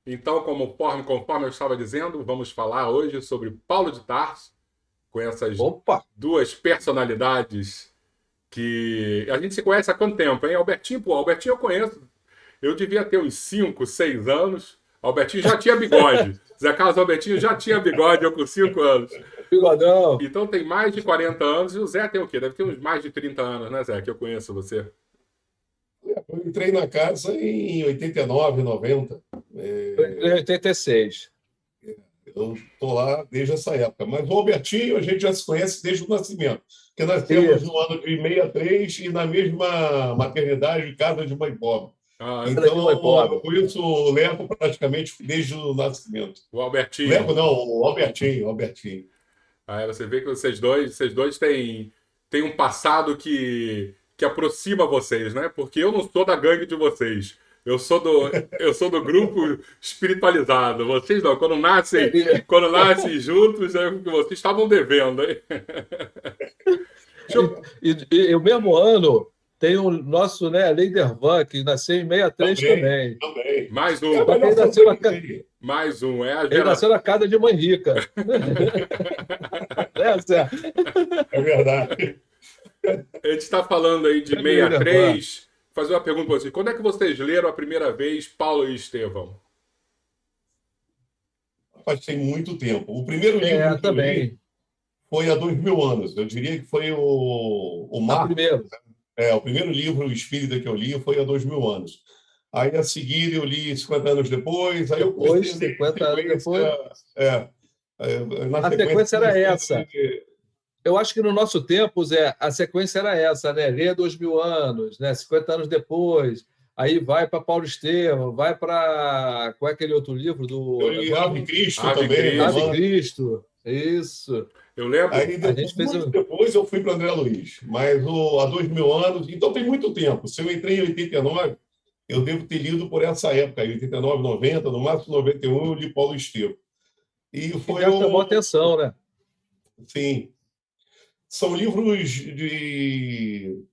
Então, conforme eu estava dizendo, vamos falar hoje sobre Paulo de Tarso, com essas Opa! duas personalidades que a gente se conhece há quanto tempo, hein? Albertinho, pô, Albertinho eu conheço. Eu devia ter uns 5, 6 anos. Albertinho já tinha bigode. Zé Carlos Albertinho já tinha bigode, eu com 5 anos. Bigodão. Então tem mais de 40 anos. E o Zé tem o quê? Deve ter uns mais de 30 anos, né, Zé? Que eu conheço você. Eu entrei na casa em 89, 90. Eu entrei em 86. Eu estou lá desde essa época. Mas o Albertinho a gente já se conhece desde o nascimento, porque nós temos Isso. no ano de 63 e na mesma maternidade, casa de mãe pobre. Ah, Era de mãe Então, eu pobre. conheço o Leco praticamente desde o nascimento. o Leco Albertinho. não, o Albertinho, Albertinho. Aí você vê que vocês dois têm um passado que aproxima vocês, né? Porque eu não sou da gangue de vocês. Eu sou do grupo espiritualizado. Vocês não. Quando nascem juntos, é o que vocês estavam devendo, hein? Deixa E, eu- e o mesmo ano tem o nosso, né, Leidervan, que nasceu em 63 Também, também. também. mais É a um. Só que melhor família que tem. Mais um. É a ele nasceu geração. na casa de mãe rica. Né, Zé? É verdade. A gente está falando aí de Grande Leidervan. 63. Fazer uma pergunta para vocês. Quando é que vocês leram a primeira vez Paulo e Estevão? Faz tem muito tempo. O primeiro É, livro que eu li também. foi há 2000 anos. Eu diria que foi o A marco. primeira. O primeiro livro espírita que eu li foi há 2000 anos. Aí, a seguir, eu li 50 anos depois. Aí, eu comecei Depois, a ler em 50 anos sequência. depois. É, Na A sequência, sequência era comecei a essa. ler. Eu acho que no nosso tempo, Zé, a sequência era essa, né? Lê 2000 anos, né? 50 anos depois. Aí vai para Paulo Estevam, vai para. Qual é aquele outro livro Eu do. li Ave Cristo Ave também, Ave Cristo. alemã. Cristo. Isso. Eu lembro. Aí, A gente fez muito um. depois, eu fui para André Luiz. Mas há 2000 anos. Então, tem muito tempo. Se eu entrei em 89, eu devo ter lido por essa época, em 89, 90, no máximo 91, eu li Paulo Estevam. E Que foi já chamou atenção, né? sim, são livros de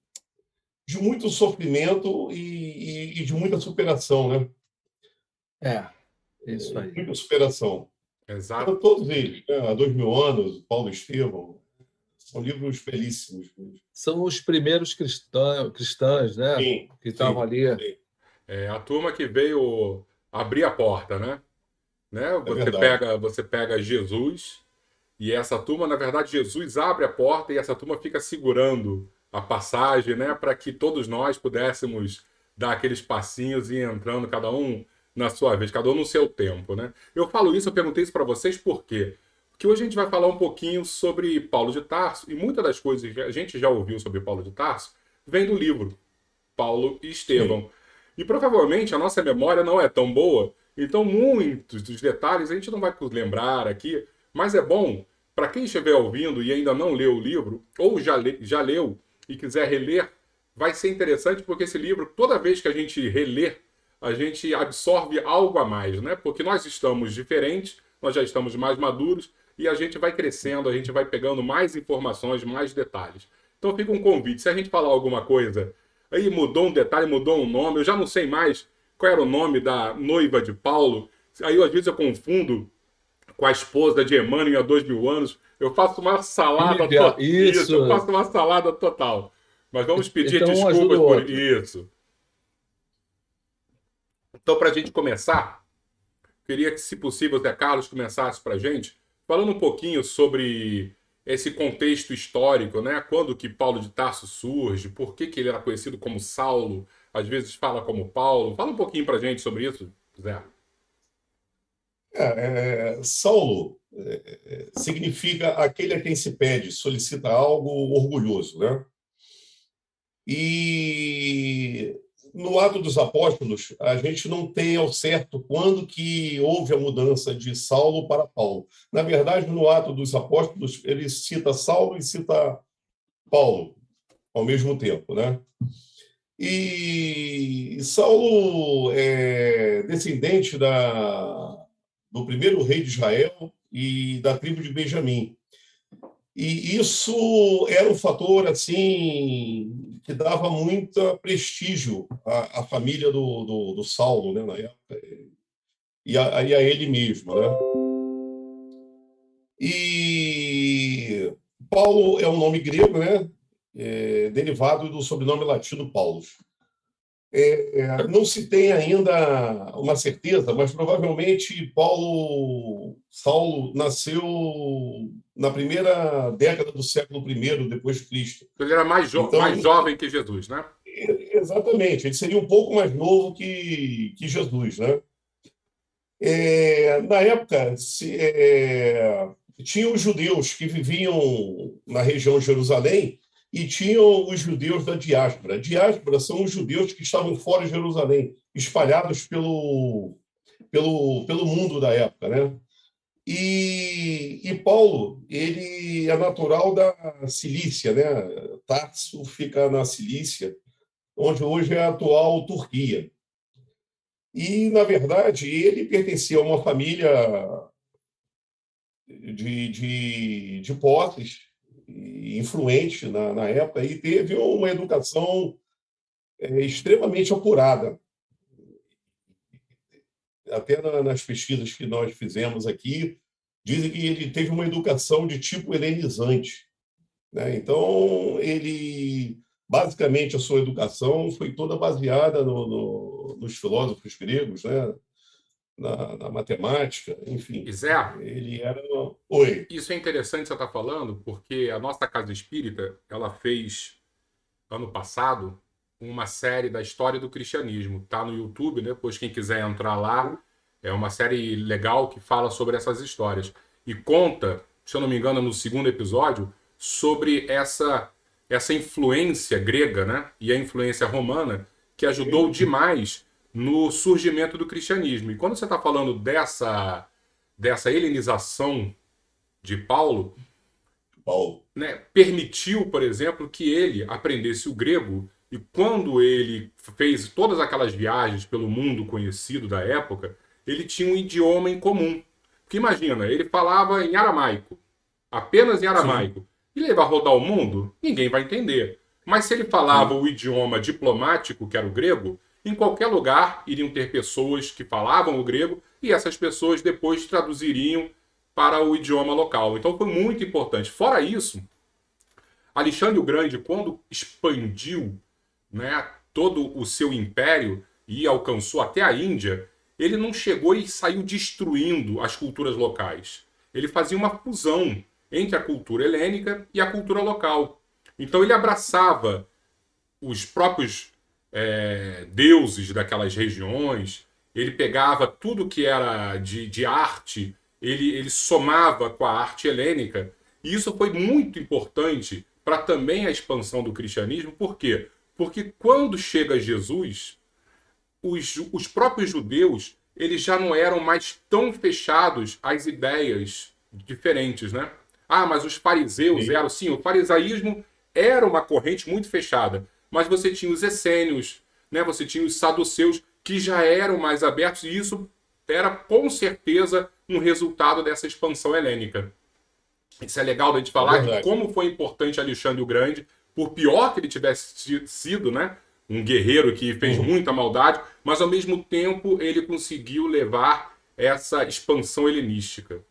muito sofrimento e de muita superação, né? É, isso aí. Muita superação. Exato. Então, todos eles, né? Há 2000 anos, Paulo Estevam, são livros belíssimos. São os primeiros cristãos, né? Sim, Que estavam sim, ali. sim, É a turma que veio abrir a porta, né? é Você verdade. pega, você pega Jesus e essa turma, na verdade, Jesus abre a porta e essa turma fica segurando a passagem, né? Para que todos nós pudéssemos dar aqueles passinhos e ir entrando, cada um na sua vez, cada um no seu tempo, né? Eu falo isso, eu perguntei isso para vocês por quê? Porque hoje a gente vai falar um pouquinho sobre Paulo de Tarso e muitas das coisas que a gente já ouviu sobre Paulo de Tarso vem do livro Paulo e Sim. Estevão. E provavelmente a nossa memória não é tão boa, então muitos dos detalhes a gente não vai lembrar aqui, mas é bom para quem estiver ouvindo e ainda não leu o livro, ou já leu e quiser reler, vai ser interessante porque esse livro, toda vez que a gente relê, a gente absorve algo a mais, né? Porque nós estamos diferentes, nós já estamos mais maduros e a gente vai crescendo, a gente vai pegando mais informações, mais detalhes. Então fica um convite. Se a gente falar alguma coisa, aí mudou um detalhe, mudou um nome, eu já não sei mais qual era o nome da noiva de Paulo. Aí às vezes eu confundo com a esposa de Emmanuel há 2000 anos. Eu faço uma salada Lívia, total. Isso, eu isso. faço uma salada total. Mas vamos pedir Então, um ajuda desculpas o por outro. isso. Então, para a gente começar, queria que, se possível, Zé Carlos começasse para a gente falando um pouquinho sobre esse contexto histórico, né? Quando que Paulo de Tarso surge, por que, que ele era conhecido como Saulo, às vezes fala como Paulo. Fala um pouquinho para a gente sobre isso, Zé. Saulo significa aquele a quem se pede, solicita algo orgulhoso, né? E no Ato dos Apóstolos, a gente não tem ao certo quando que houve a mudança de Saulo para Paulo. Na verdade, no Ato dos Apóstolos, ele cita Saulo e cita Paulo ao mesmo tempo, né? E Saulo é descendente do primeiro rei de Israel e da tribo de Benjamim. E isso era um fator assim que dava muito prestígio à família do Saulo, né, na época. e a ele mesmo, né? E Paulo é um nome grego, né? Derivado do sobrenome latino Paulus. Não se tem ainda uma certeza, mas provavelmente Saulo nasceu na primeira década do século I depois de Cristo. Ele era mais Então, jovem que Jesus, né? exatamente, ele seria um pouco mais novo que Jesus, né? Na época, tinha os judeus que viviam na região de Jerusalém e tinham os judeus da diáspora. A diáspora são os judeus que estavam fora de Jerusalém, espalhados pelo mundo da época, né? E Paulo, ele é natural da Cilícia, né? Tarso fica na Cilícia, onde hoje é a atual Turquia. E, na verdade, ele pertencia a uma família de posses, influente na época, e teve uma educação extremamente apurada. Até nas pesquisas que nós fizemos aqui, dizem que ele teve uma educação de tipo helenizante, né? Então, basicamente, a sua educação foi toda baseada nos filósofos gregos, né? Na matemática, enfim. E Zé, Ele era... Oi. isso é interessante você estar falando, porque a nossa Casa Espírita, ela fez, ano passado, uma série da história do cristianismo. Tá no YouTube, né? Depois quem quiser entrar lá, é uma série legal que fala sobre essas histórias. E conta, se eu não me engano, no segundo episódio, sobre essa influência grega, né? E a influência romana, que ajudou demais no surgimento do cristianismo. E quando você está falando dessa helenização de Paulo, né, permitiu, por exemplo, que ele aprendesse o grego, e quando ele fez todas aquelas viagens pelo mundo conhecido da época, ele tinha um idioma em comum. Porque imagina, ele falava em aramaico, apenas em aramaico. E ele vai rodar o mundo? Ninguém vai entender. Mas se ele falava o idioma diplomático, que era o grego, em qualquer lugar iriam ter pessoas que falavam o grego e essas pessoas depois traduziriam para o idioma local. Então foi muito importante. Fora isso, Alexandre o Grande, quando expandiu, né, todo o seu império e alcançou até a Índia, ele não chegou e saiu destruindo as culturas locais. Ele fazia uma fusão entre a cultura helênica e a cultura local. Então ele abraçava os próprios deuses daquelas regiões, ele pegava tudo que era de arte, ele somava com a arte helênica, e isso foi muito importante para também a expansão do cristianismo. Por quê? Porque quando chega Jesus, os próprios judeus eles já não eram mais tão fechados às ideias diferentes, né? Ah, mas os fariseus eram... Sim, o farisaísmo era uma corrente muito fechada, mas você tinha os essênios, né? Você tinha os saduceus, que já eram mais abertos, e isso era, com certeza, um resultado dessa expansão helênica. Isso é legal da gente falar, de como foi importante Alexandre o Grande, por pior que ele tivesse sido, né? Um guerreiro que fez muita maldade, mas ao mesmo tempo ele conseguiu levar essa expansão helenística.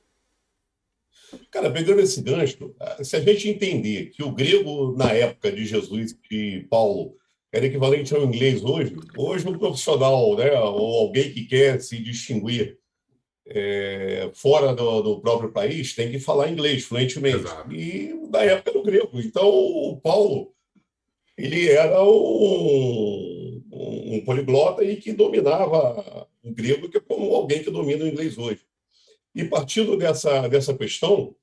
Cara, pegando esse gancho, se a gente entender que o grego na época de Jesus e Paulo era equivalente ao inglês hoje um profissional, né, ou alguém que quer se distinguir fora do próprio país tem que falar inglês fluentemente. Exato. E na época era o grego. Então o Paulo ele era um poliglota e que dominava o grego, que é como alguém que domina o inglês hoje. E partindo dessa questão,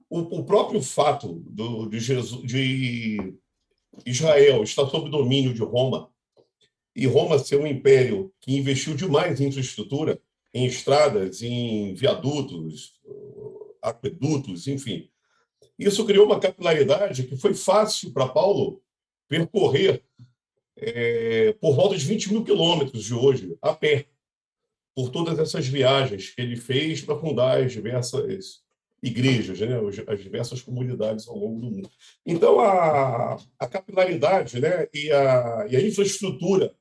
o próprio fato de Israel estar sob domínio de Roma, e Roma ser um império que investiu demais em infraestrutura, em estradas, em viadutos, aquedutos, enfim. Isso criou uma capilaridade que foi fácil para Paulo percorrer por volta de 20 mil quilômetros de hoje, a pé, por todas essas viagens que ele fez para fundar as diversas igrejas, né? As diversas comunidades ao longo do mundo. Então, a capilaridade, né? e a infraestrutura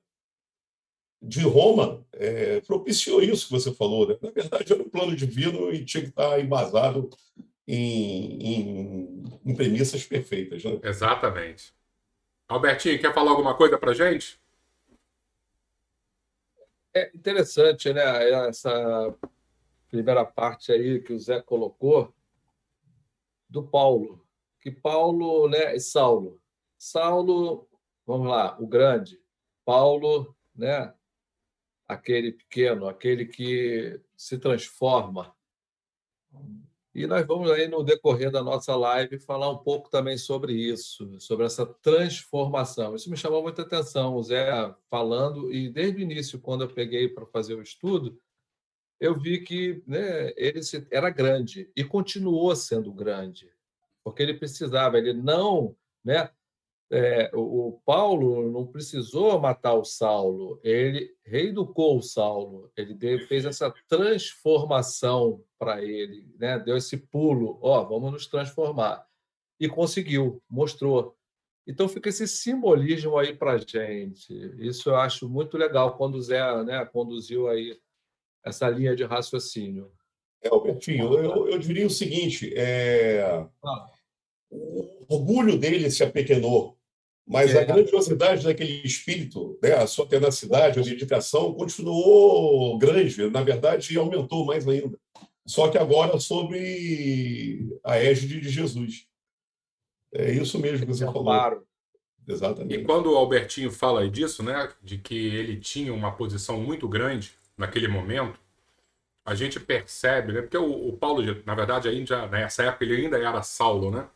de Roma propiciou isso que você falou, né? Na verdade, era um plano divino e tinha que estar embasado em premissas perfeitas, né? Exatamente. Albertinho, quer falar alguma coisa pra gente? É interessante, né? Essa primeira parte aí que o Zé colocou do Paulo, que Paulo, né? Saulo. Saulo, vamos lá, o grande. Paulo, né? Aquele pequeno, aquele que se transforma. E nós vamos aí, no decorrer da nossa live, falar um pouco também sobre isso, sobre essa transformação. Isso me chamou muita atenção, o Zé falando, e desde o início, quando eu peguei para fazer o estudo, eu vi que, né, era grande e continuou sendo grande, porque ele precisava, ele não, né, o Paulo não precisou matar o Saulo, ele reeducou o Saulo, fez essa transformação para ele, né? Deu esse pulo, ó, vamos nos transformar. E conseguiu, mostrou. Então fica esse simbolismo aí para a gente. Isso eu acho muito legal quando o Zé, né, conduziu aí essa linha de raciocínio. Albertinho, eu diria o seguinte: o orgulho dele se apequenou, mas a grandiosidade daquele espírito, né, a sua tenacidade, a dedicação, continuou grande, na verdade, aumentou mais ainda. Só que agora sobre a égide de Jesus. É isso mesmo que você falou. E Exatamente. quando o Albertinho fala disso, né, de que ele tinha uma posição muito grande naquele momento, a gente percebe, né, porque o Paulo, na verdade, ainda, nessa época ele ainda era Saulo, né?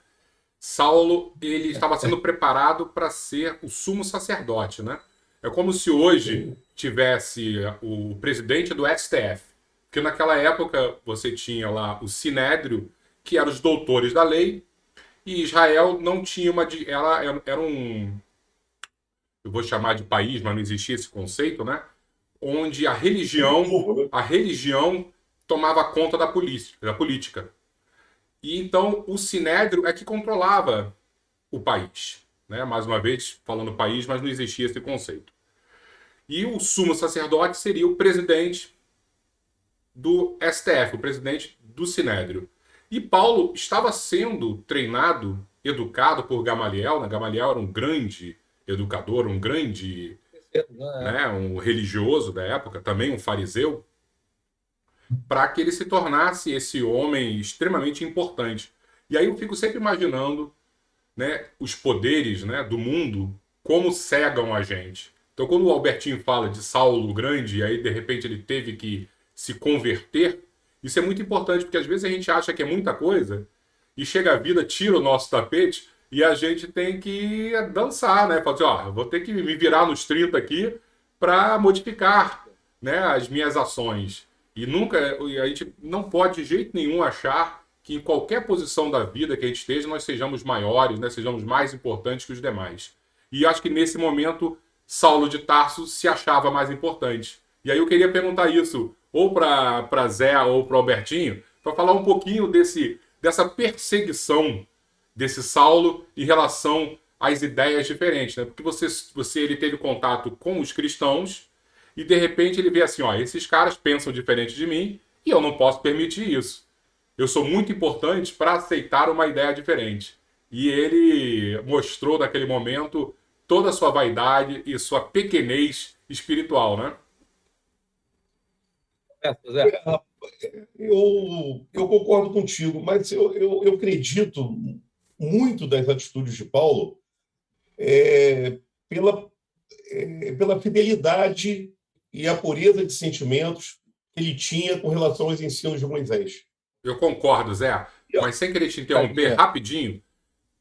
Saulo, ele estava sendo preparado para ser o sumo sacerdote, né? É como se hoje tivesse o presidente do STF, porque naquela época você tinha lá o Sinédrio, que eram os doutores da lei, e Israel não tinha ela era um, eu vou chamar de país, mas não existia esse conceito, né? Onde a religião tomava conta da política. E então o Sinédrio é que controlava o país, né? Mais uma vez falando país, mas não existia esse conceito. E o sumo sacerdote seria o presidente do STF, o presidente do Sinédrio. E Paulo estava sendo treinado, educado por Gamaliel, né? Gamaliel era um grande educador, um grande, né, um religioso da época, também um fariseu, para que ele se tornasse esse homem extremamente importante. E aí eu fico sempre imaginando, né, os poderes, né, do mundo, como cegam a gente. Então, quando o Albertinho fala de Saulo grande, e aí de repente ele teve que se converter, isso é muito importante, porque às vezes a gente acha que é muita coisa, e chega a vida, tira o nosso tapete, e a gente tem que dançar, né? Falar assim, ó, vou ter que me virar nos 30 aqui para modificar, né, as minhas ações. E nunca, a gente não pode de jeito nenhum achar que em qualquer posição da vida que a gente esteja, nós sejamos maiores, né, sejamos mais importantes que os demais. E acho que nesse momento, Saulo de Tarso se achava mais importante. E aí eu queria perguntar isso, ou para Zé ou para Albertinho, para falar um pouquinho dessa perseguição desse Saulo em relação às ideias diferentes, né? Porque ele teve contato com os cristãos e de repente ele vê assim, ó, esses caras pensam diferente de mim e eu não posso permitir isso. Eu sou muito importante para aceitar uma ideia diferente. E ele mostrou naquele momento toda a sua vaidade e sua pequenez espiritual, né? Eu concordo contigo, mas eu acredito muito das atitudes de Paulo pela, pela fidelidade e a pureza de sentimentos que ele tinha com relação aos ensinos de Moisés. Eu concordo, Zé, mas sem querer te interromper rapidinho,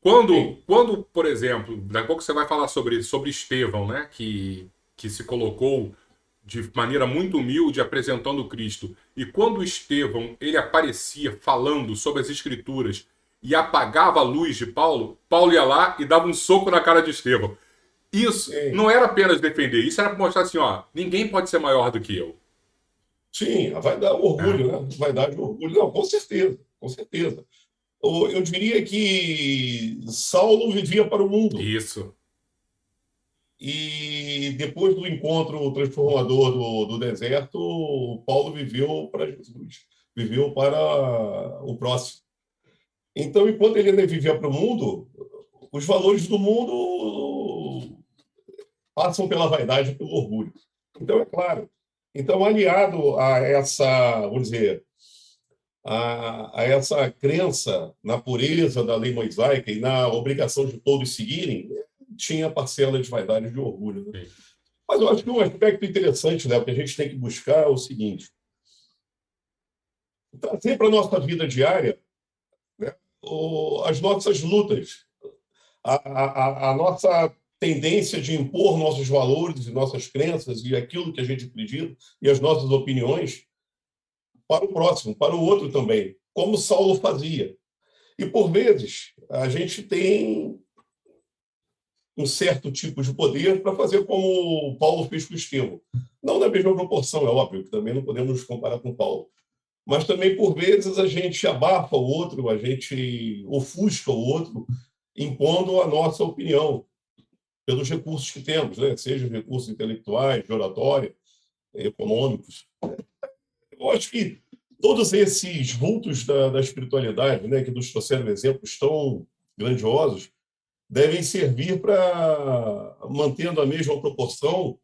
quando, por exemplo, daqui a pouco você vai falar sobre Estevão, né, que se colocou de maneira muito humilde apresentando Cristo, e quando Estevão ele aparecia falando sobre as Escrituras e apagava a luz de Paulo, Paulo ia lá e dava um soco na cara de Estevão. Isso não era apenas defender, isso era para mostrar assim, ó, ninguém pode ser maior do que eu. Sim, vai dar orgulho, né? Vai dar de orgulho. Não, com certeza, com certeza. Eu diria que Saulo vivia para o mundo. Isso. E depois do encontro transformador do deserto, Paulo viveu para Jesus, viveu para o próximo. Então, enquanto ele ainda vivia para o mundo, os valores do mundo passam pela vaidade e pelo orgulho. Então, é claro. Então, aliado a essa, vamos dizer, a essa crença na pureza da lei mosaica e na obrigação de todos seguirem, tinha parcela de vaidade e de orgulho. Né? Sim. Mas eu acho que um aspecto interessante, né, que a gente tem que buscar é o seguinte: trazer para a nossa vida diária, né, as nossas lutas, a nossa tendência de impor nossos valores e nossas crenças e aquilo que a gente acredita e as nossas opiniões para o próximo, para o outro também, como Saulo fazia. E, por vezes, a gente tem um certo tipo de poder para fazer como Paulo fez com o Estevão. Não na mesma proporção, é óbvio, que também não podemos nos comparar com Paulo. Mas também, por vezes, a gente abafa o outro, a gente ofusca o outro, impondo a nossa opinião, pelos recursos que temos, né? Sejam recursos intelectuais, de oratória, econômicos. Eu acho que todos esses vultos da espiritualidade, né, que nos trouxeram exemplos tão grandiosos, devem servir para, mantendo a mesma proporção,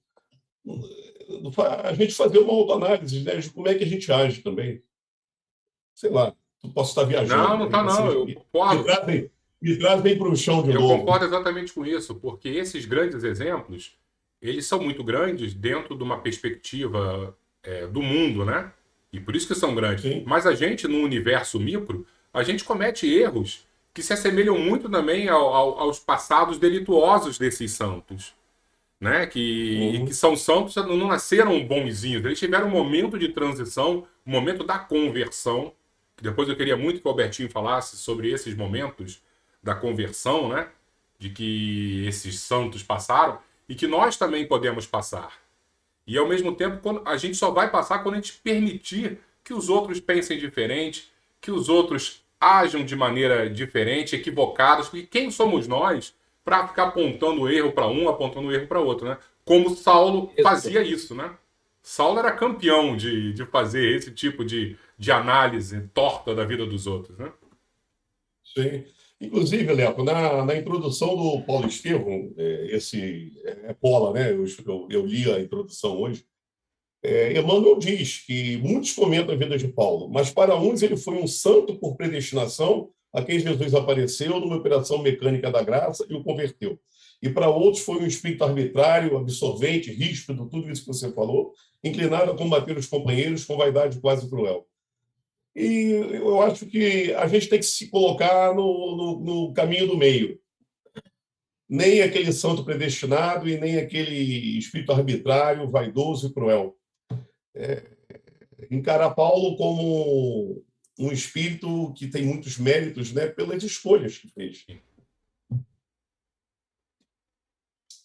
a gente fazer uma autoanálise, né, de como é que a gente age também. Sei lá, posso estar Não, viajando, não mas tá não, eu concordo. me trazem para o chão de Eu novo. concordo exatamente com isso, porque esses grandes exemplos, eles são muito grandes dentro de uma perspectiva do mundo, né? E por isso que são grandes. Sim. Mas a gente, no universo micro, a gente comete erros que se assemelham muito também aos passados delituosos desses santos, né? Que Uhum. são santos, não nasceram bonzinhos, eles tiveram um momento de transição, um momento da conversão, que depois eu queria muito que o Albertinho falasse sobre esses momentos da conversão, né? De que esses santos passaram e que nós também podemos passar. E ao mesmo tempo, a gente só vai passar quando a gente permitir que os outros pensem diferente, que os outros ajam de maneira diferente, equivocadas, porque quem somos nós para ficar apontando erro para um, apontando erro para outro, né? Como Saulo Isso. fazia isso, né? Saulo era campeão de fazer esse tipo de análise torta da vida dos outros, né? Sim. Inclusive, Lepo, na introdução do Paulo Estevão, Pola, né? Eu li a introdução hoje. Emmanuel diz que muitos comentam a vida de Paulo, mas para uns ele foi um santo por predestinação, a quem Jesus apareceu numa operação mecânica da graça e o converteu. E para outros foi um espírito arbitrário, absorvente, ríspido, tudo isso que você falou, inclinado a combater os companheiros com vaidade quase cruel. E eu acho que a gente tem que se colocar no caminho do meio. Nem aquele santo predestinado e nem aquele espírito arbitrário, vaidoso e cruel. Encarar Paulo como um espírito que tem muitos méritos, né, pelas escolhas que fez.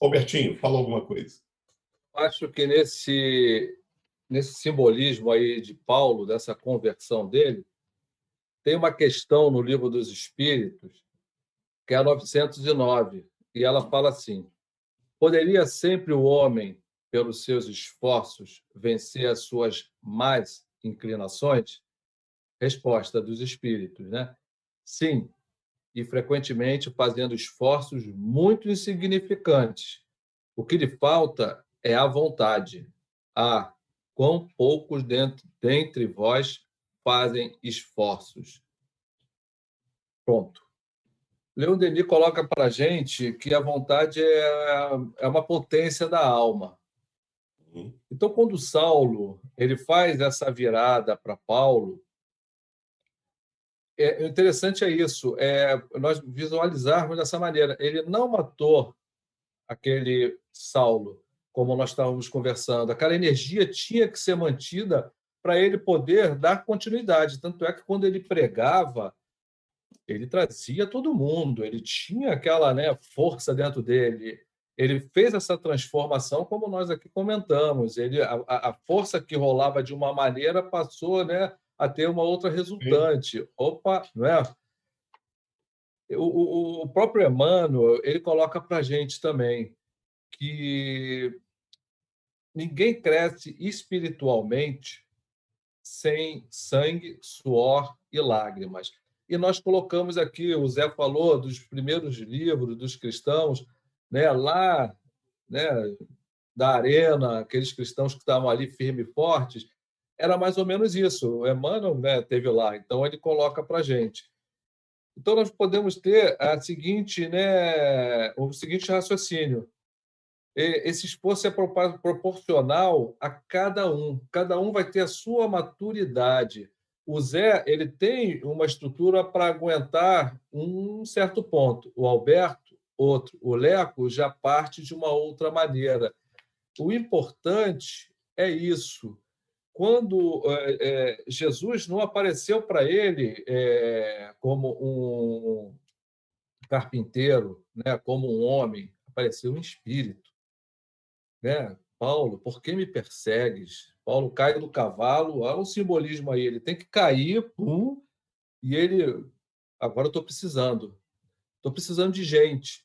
Albertinho, fala alguma coisa. Acho que nesse simbolismo aí de Paulo, dessa conversão dele, tem uma questão no Livro dos Espíritos, que é a 909, e ela fala assim: poderia sempre o homem, pelos seus esforços, vencer as suas más inclinações? Resposta dos espíritos, né? Sim, e frequentemente fazendo esforços muito insignificantes. O que lhe falta é a vontade. Ah, quão poucos dentre vós fazem esforços. Pronto. Leon Denis coloca para a gente que a vontade é uma potência da alma. Então, quando Saulo ele faz essa virada para Paulo, interessante é isso, nós visualizarmos dessa maneira. Ele não matou aquele Saulo, como nós estávamos conversando. Aquela energia tinha que ser mantida para ele poder dar continuidade. Tanto é que quando ele pregava, ele trazia todo mundo, ele tinha aquela, né, força dentro dele. Ele fez essa transformação, como nós aqui comentamos. A força que rolava de uma maneira passou, né, a ter uma outra resultante. Opa, não é? O próprio Emmanuel ele coloca para a gente também que ninguém cresce espiritualmente sem sangue, suor e lágrimas. E nós colocamos aqui, o Zé falou dos primeiros livros dos cristãos, né, lá, né, da arena, aqueles cristãos que estavam ali firmes e fortes, era mais ou menos isso. O Emmanuel, né, teve lá, então ele coloca para a gente. Então nós podemos ter a seguinte, né, o seguinte raciocínio. Esse esforço é proporcional a cada um. Cada um vai ter a sua maturidade. O Zé, ele tem uma estrutura para aguentar um certo ponto. O Alberto, outro. O Leco já parte de uma outra maneira. O importante é isso. Quando Jesus não apareceu para ele como um carpinteiro, né, como um homem, apareceu um espírito, né? Paulo, por que me persegues? Paulo cai do cavalo, há um simbolismo aí, ele tem que cair, pum, e ele, agora estou precisando de gente.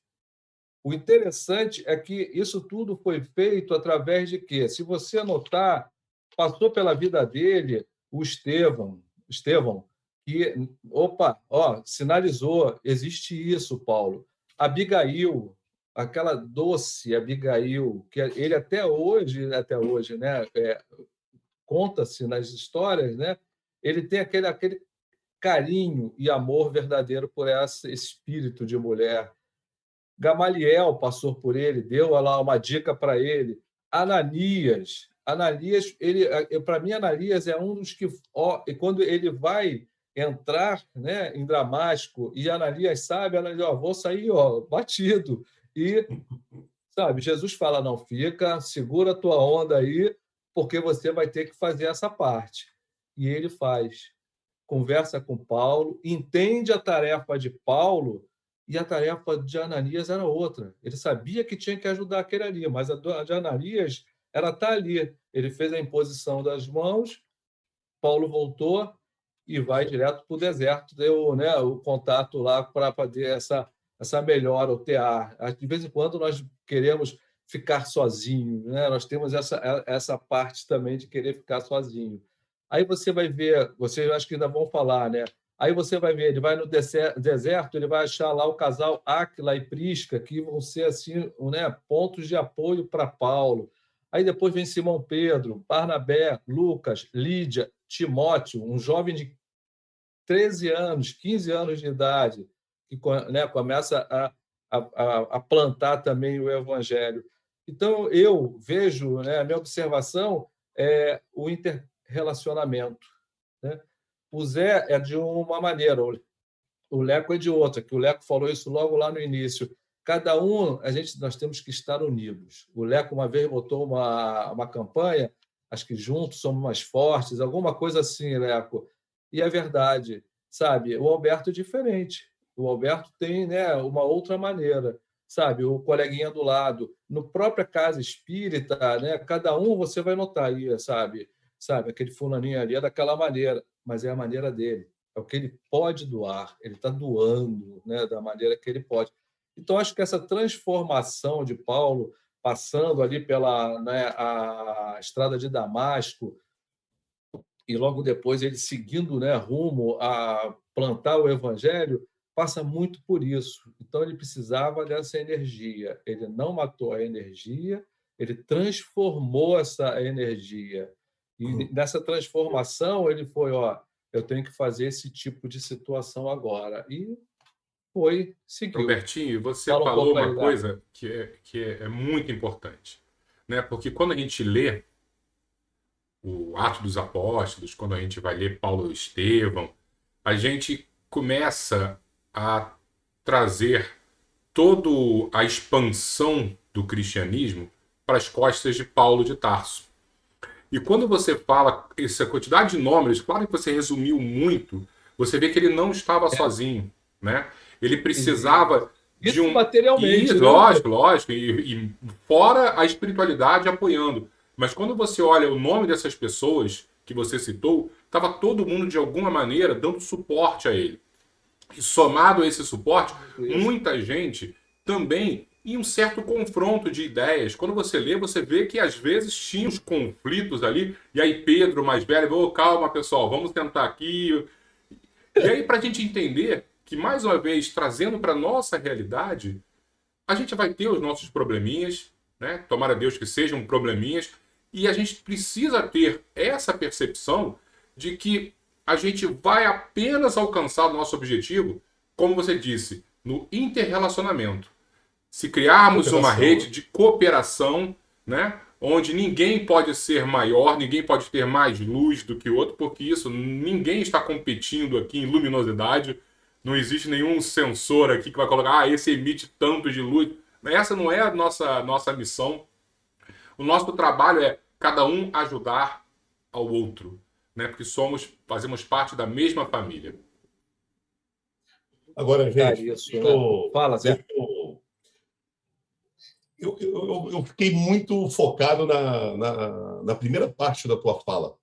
O interessante é que isso tudo foi feito através de quê? Se você anotar, passou pela vida dele o Estevão, que, opa, ó, sinalizou, existe isso, Paulo. Abigail, aquela doce Abigail, que ele até hoje, né, conta-se nas histórias, né, ele tem aquele carinho e amor verdadeiro por esse espírito de mulher. Gamaliel passou por ele, deu lá uma dica para ele. Ananias, ele, para mim, Ananias é um dos que, ó, e quando ele vai entrar, né, em Damasco, e Ananias sabe, Ananias, ó, vou sair, ó, batido. E, sabe, Jesus fala, não fica, segura a tua onda aí, porque você vai ter que fazer essa parte. E ele faz. Conversa com Paulo, entende a tarefa de Paulo, e a tarefa de Ananias era outra. Ele sabia que tinha que ajudar aquele ali, mas a de Ananias era estar ali. Ele fez a imposição das mãos, Paulo voltou e vai direto para o deserto, deu, né, o contato lá para fazer essa melhora, o tear. De vez em quando nós queremos ficar sozinho, né? Nós temos essa parte também de querer ficar sozinho. Aí você vai ver, vocês acho que ainda vão falar, né? Aí você vai ver, ele vai no deserto, ele vai achar lá o casal Áquila e Prisca, que vão ser assim, né, pontos de apoio para Paulo. Aí depois vem Simão Pedro, Barnabé, Lucas, Lídia, Timóteo, um jovem de 13 anos, 15 anos de idade, que, né, começa a plantar também o evangelho. Então, eu vejo, né, a minha observação é o interrelacionamento, né? O Zé é de uma maneira, o Leco é de outra, que o Leco falou isso logo lá no início. Cada um, nós temos que estar unidos. O Leco uma vez botou uma campanha, acho que juntos somos mais fortes, alguma coisa assim, Leco. E é verdade, sabe? O Alberto é diferente. O Alberto tem, né, uma outra maneira, sabe? O coleguinha do lado. No própria casa espírita, né, cada um você vai notar aí, sabe? Aquele fulaninho ali é daquela maneira, mas é a maneira dele. É o que ele pode doar, ele está doando, né, da maneira que ele pode. Então, acho que essa transformação de Paulo, passando ali pela, né, a estrada de Damasco, e logo depois ele seguindo, né, rumo a plantar o evangelho, passa muito por isso. Então, ele precisava dessa energia. Ele não matou a energia, ele transformou essa energia. E nessa transformação, ele foi, ó, eu tenho que fazer esse tipo de situação agora. E foi, seguiu. Robertinho, você Fala um falou pouco aí, uma Léo. coisa que é muito importante, né? Porque quando a gente lê o Atos dos Apóstolos, quando a gente vai ler Paulo e Estevão, a gente começa a trazer toda a expansão do cristianismo para as costas de Paulo de Tarso. E quando você fala essa quantidade de nomes, claro que você resumiu muito, você vê que ele não estava sozinho, né? Ele precisava de Isso um... materialmente, E, né? lógico, e fora a espiritualidade apoiando. Mas quando você olha o nome dessas pessoas que você citou, estava todo mundo de alguma maneira dando suporte a ele. E somado a esse suporte, Isso. muita gente também e um certo confronto de ideias. Quando você lê, você vê que às vezes tinha os conflitos ali, e aí Pedro, mais velho, ô, calma pessoal, vamos tentar aqui. E aí, para a gente entender que, mais uma vez, trazendo para a nossa realidade, a gente vai ter os nossos probleminhas, né? Tomara a Deus que sejam probleminhas, e a gente precisa ter essa percepção de que a gente vai apenas alcançar o nosso objetivo, como você disse, no interrelacionamento. Se criarmos uma rede de cooperação, né, onde ninguém pode ser maior, ninguém pode ter mais luz do que o outro, porque isso, ninguém está competindo aqui em luminosidade, não existe nenhum sensor aqui que vai colocar, esse emite tanto de luz. Essa não é a nossa missão. O nosso trabalho é cada um ajudar ao outro, né, porque fazemos parte da mesma família. Agora, gente, Isso, né? Fala, Zé. Eu fiquei muito focado na primeira parte da tua fala,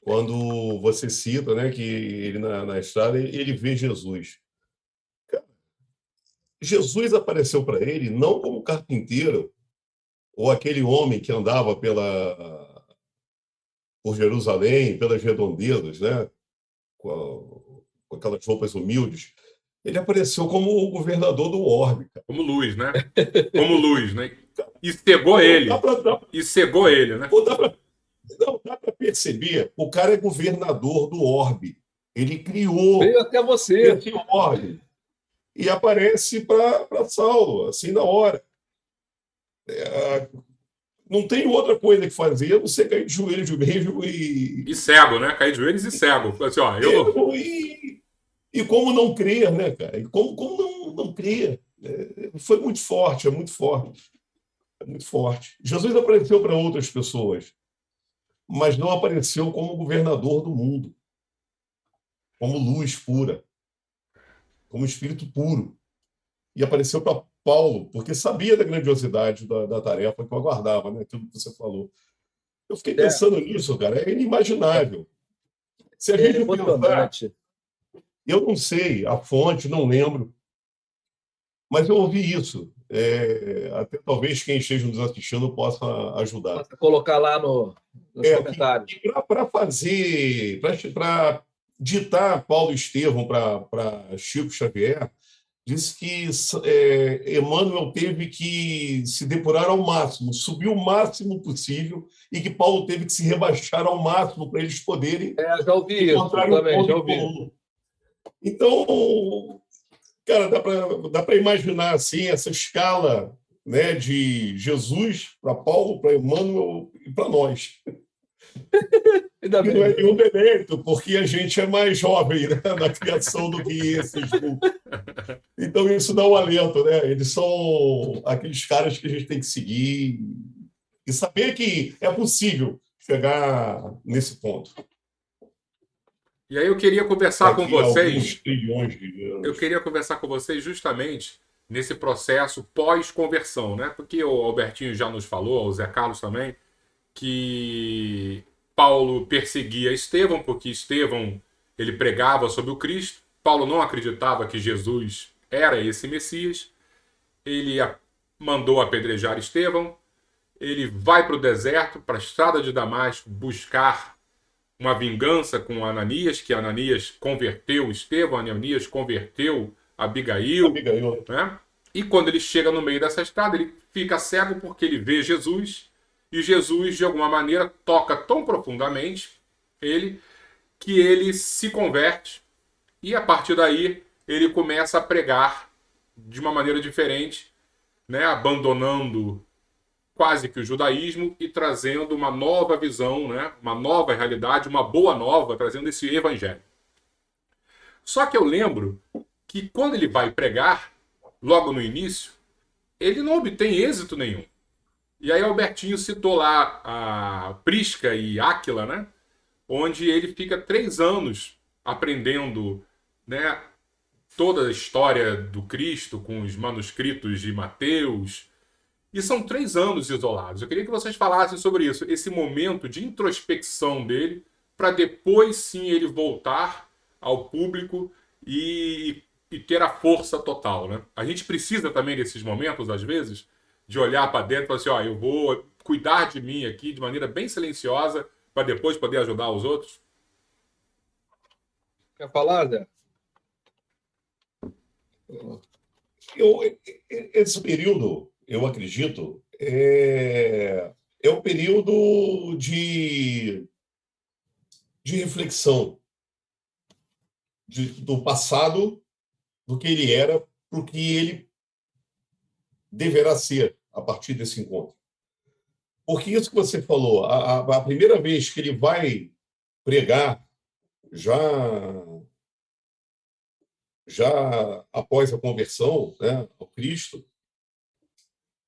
quando você cita, né, que ele na estrada ele vê Jesus. Jesus apareceu para ele não como carpinteiro ou aquele homem que andava por Jerusalém, pelas redondezas, né, com aquelas roupas humildes. Ele apareceu como o governador do orbe. Como luz, né? Como luz, né? E cegou ele. E cegou ele, né? Dá para perceber, o cara é governador do orbe. Ele criou Veio até você. esse orbe. E aparece para Saulo, assim, na hora. Não tem outra coisa que fazer, você cair de joelhos mesmo e cego, né? Cair de joelhos e cego. Assim, ó, E como não crer, né, cara? E como não crer? Foi muito forte, é muito forte. É muito forte. Jesus apareceu para outras pessoas, mas não apareceu como governador do mundo, como luz pura, como espírito puro. E apareceu para Paulo, porque sabia da grandiosidade da tarefa que eu aguardava, né? Tudo que você falou. Eu fiquei pensando nisso, cara, é inimaginável. Se a gente pensar, eu não sei a fonte, não lembro, mas eu ouvi isso. Até talvez quem esteja nos assistindo possa ajudar. Posso colocar lá nos comentários. Para ditar Paulo Estevão para Chico Xavier, disse que Emmanuel teve que se depurar ao máximo, subir o máximo possível, e que Paulo teve que se rebaixar ao máximo para eles poderem já ouvi isso também, já ouvi. Então, cara, dá para imaginar assim essa escala, né, de Jesus para Paulo, para Emmanuel e para nós. E não é nenhum demérito, porque a gente é mais jovem, né, na criação do que esses grupos. Então, isso dá um alento, né? Eles são aqueles caras que a gente tem que seguir e saber que é possível chegar nesse ponto. E aí eu queria conversar com vocês. Eu queria conversar com vocês justamente nesse processo pós-conversão, né? Porque o Albertinho já nos falou, o Zé Carlos também, que Paulo perseguia Estevão, porque Estevão ele pregava sobre o Cristo. Paulo não acreditava que Jesus era esse Messias. Ele mandou apedrejar Estevão. Ele vai para o deserto, para a estrada de Damasco, buscar uma vingança com Ananias, que Ananias converteu Estevão, Ananias converteu Abigail. Né? E quando ele chega no meio dessa estrada, ele fica cego porque ele vê Jesus, e Jesus, de alguma maneira, toca tão profundamente ele, que ele se converte, e a partir daí ele começa a pregar de uma maneira diferente, né? Abandonando quase que o judaísmo e trazendo uma nova visão, né? Uma nova realidade, uma boa nova, trazendo esse evangelho. Só que eu lembro que quando ele vai pregar, logo no início, ele não obtém êxito nenhum. E aí Albertinho citou lá a Prisca e Áquila, né? Onde ele fica 3 anos aprendendo, né, toda a história do Cristo com os manuscritos de Mateus. E são 3 anos isolados. Eu queria que vocês falassem sobre isso, esse momento de introspecção dele, para depois sim ele voltar ao público e e ter a força total, né? A gente precisa também desses momentos, às vezes, de olhar para dentro e falar assim, ó, eu vou cuidar de mim aqui de maneira bem silenciosa para depois poder ajudar os outros. Quer falar, Zé? Esse período, eu acredito, é um período de reflexão do passado, do que ele era, para o que ele deverá ser a partir desse encontro. Porque isso que você falou, a primeira vez que ele vai pregar, já após a conversão, né, ao Cristo,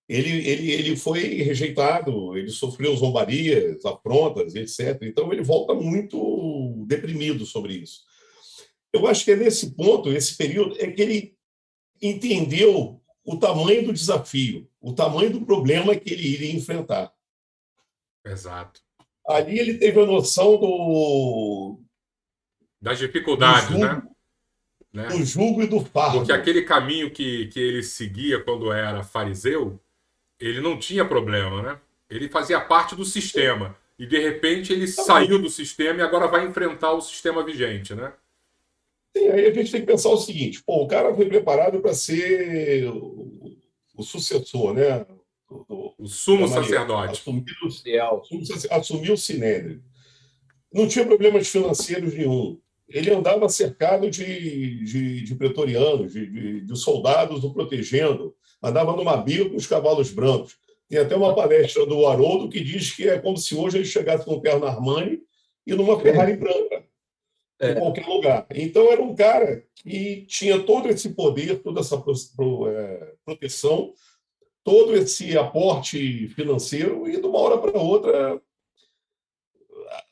ele foi rejeitado, ele sofreu zombarias, afrontas, etc. Então, ele volta muito deprimido sobre isso. Eu acho que é nesse ponto, esse período, é que ele entendeu o tamanho do desafio, o tamanho do problema que ele iria enfrentar. Exato. Ali ele teve a noção das dificuldades, né? Do jugo e do fardo. Porque aquele caminho que ele seguia quando era fariseu, ele não tinha problema, né? Ele fazia parte do sistema. E, de repente, ele saiu do sistema e agora vai enfrentar o sistema vigente, né? Sim, aí a gente tem que pensar o seguinte, o cara foi preparado para ser o sucessor, né? O sumo sacerdote. Assumiu o sinédrio. Não tinha problemas financeiros nenhum. Ele andava cercado de pretorianos, de soldados o protegendo. Andava numa bica com os cavalos brancos. Tem até uma palestra do Haroldo que diz que é como se hoje ele chegasse com um terno Armani e numa Ferrari branca, em qualquer lugar. Então, era um cara que tinha todo esse poder, toda essa proteção, todo esse aporte financeiro e, de uma hora para outra,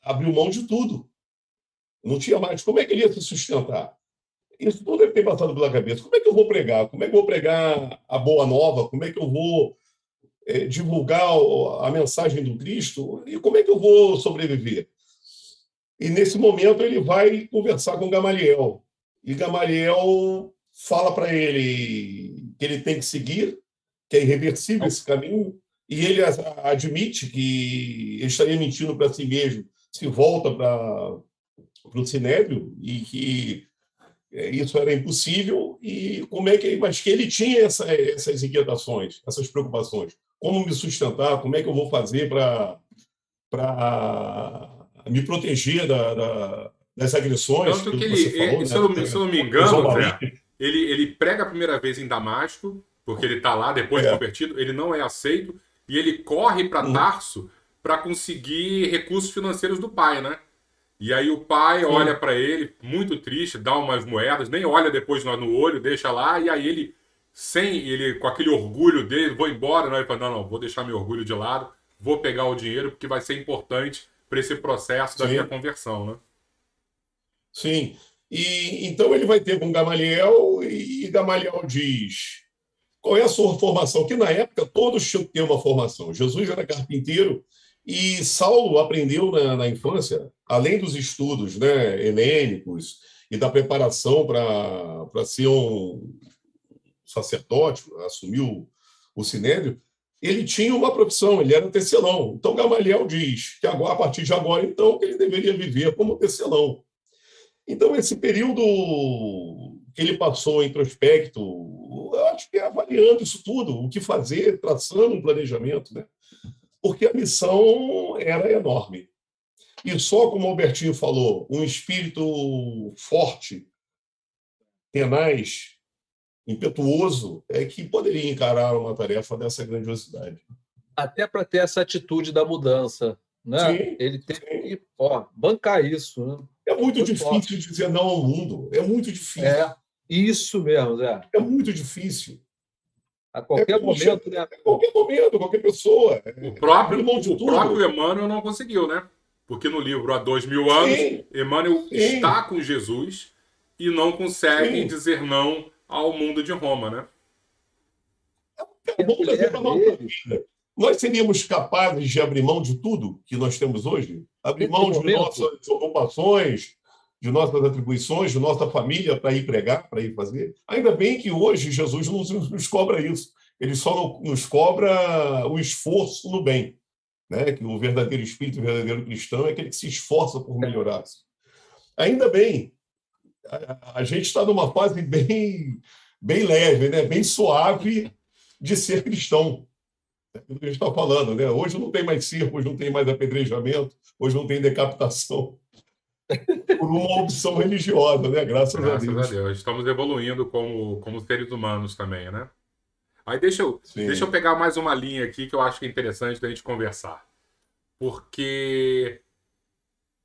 abriu mão de tudo. Não tinha mais. Como é que ele ia se sustentar? Isso tudo deve ter passado pela cabeça. Como é que eu vou pregar? Como é que eu vou pregar a boa nova? Como é que eu vou divulgar a mensagem do Cristo? E como é que eu vou sobreviver? E, nesse momento, ele vai conversar com Gamaliel. E Gamaliel fala para ele que ele tem que seguir, que é irreversível esse caminho, e ele admite que ele estaria mentindo para si mesmo se volta para o Sinédrio e que isso era impossível, e mas que ele tinha essas inquietações, essas preocupações. Como me sustentar? Como é que eu vou fazer para me proteger das agressões? Tanto que ele, falou, se eu não me engano, Zé, ele prega a primeira vez em Damasco, porque ele está lá, depois de convertido, ele não é aceito, e ele corre para Tarso para conseguir recursos financeiros do pai, né? E aí o pai olha para ele, muito triste, dá umas moedas, nem olha depois no olho, deixa lá, e aí ele, com aquele orgulho dele, vou embora, né? Ele fala, não, vou deixar meu orgulho de lado, vou pegar o dinheiro, porque vai ser importante para esse processo da minha conversão, né? Sim. E então ele vai ter com Gamaliel, e Gamaliel diz: qual é a sua formação? Que na época todos tinham que ter uma formação. Jesus era carpinteiro e Saulo aprendeu na infância, além dos estudos, né, helênicos e da preparação para ser um sacerdote, assumiu o sinédrio, ele tinha uma profissão, ele era tecelão. Então Gamaliel diz que agora, a partir de agora, então, que ele deveria viver como tecelão. Então, esse período que ele passou introspecto, eu acho que é avaliando isso tudo, o que fazer, traçando um planejamento, né? Porque a missão era enorme. E só, como o Albertinho falou, um espírito forte, tenaz, impetuoso, é que poderia encarar uma tarefa dessa grandiosidade. Até para ter essa atitude da mudança, né? Sim, ele tem que bancar isso, né? É muito difícil dizer não ao mundo. É muito difícil. Isso mesmo, Zé. É muito difícil. A qualquer momento, né? A qualquer momento, qualquer pessoa. O próprio Emmanuel não conseguiu, né? Porque no livro Há 2000 anos, Emmanuel está com Jesus e não consegue dizer não ao mundo de Roma, né? Vamos trazer para a nossa vida. Nós seríamos capazes de abrir mão de tudo que nós temos hoje? Abrir mão de nossas ocupações, de nossas atribuições, de nossa família para ir pregar, para ir fazer. Ainda bem que hoje Jesus não nos cobra isso. Ele só nos cobra o esforço no bem, né? Que o verdadeiro espírito, o verdadeiro cristão é aquele que se esforça por melhorar. Ainda bem, a gente está numa fase bem leve, né? Bem suave de ser cristão. É aquilo que a gente está falando, né? Hoje não tem mais circo, hoje não tem mais apedrejamento, hoje não tem decapitação por uma opção religiosa, né? Graças a Graças a Deus. Deus. Estamos evoluindo como seres humanos também, né? Aí deixa Sim. eu pegar mais uma linha aqui que eu acho que é interessante da gente conversar. Porque